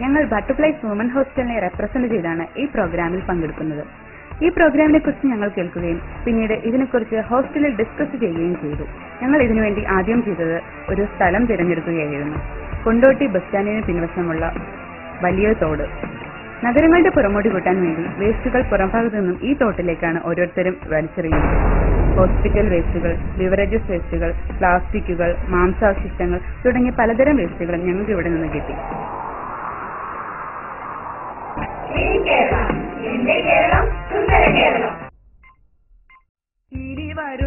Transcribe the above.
ഞങ്ങൾ butterflies woman ഹോസ്റ്റലിനെ represent ചെയ്താണ് ഈ പ്രോഗ്രാമിൽ പങ്കെടുക്കുന്നത്. ഈ പ്രോഗ്രാമിനെ കുറിച്ച് ഞങ്ങൾ കേൾക്കുകയും പിന്നീട് ഇതിനെക്കുറിച്ച് ഹോസ്റ്റലിൽ ഡിസ്കസ് ചെയ്യുകയും ചെയ്തു. ഞങ്ങൾ ഇതിനുവേണ്ടി ആദ്യം ചെയ്തത് ഒരു സ്ഥലം തിരഞ്ഞെടുക്കുകയായിരുന്നു. കൊണ്ടോട്ടി ബസ് സ്റ്റാൻഡിന് പിൻവശമുള്ള വലിയ തോട്. നഗരങ്ങളുടെ പുറമോടി കൂട്ടാൻ വേണ്ടി വേസ്റ്റുകൾ പുറംഭാഗത്തു നിന്നും ഈ തോട്ടിലേക്കാണ് ഓരോരുത്തരും വലിച്ചെറിയുന്നത്. ഹോസ്പിറ്റൽ വേസ്റ്റുകൾ, ബിവറേജസ് വേസ്റ്റുകൾ, പ്ലാസ്റ്റിക്കുകൾ, മാംസാവശിഷ്ടങ്ങൾ തുടങ്ങിയ പലതരം വേസ്റ്റുകൾ ഞങ്ങൾക്ക് ഇവിടെ നിന്ന് കിട്ടി. ഇനി വരൂ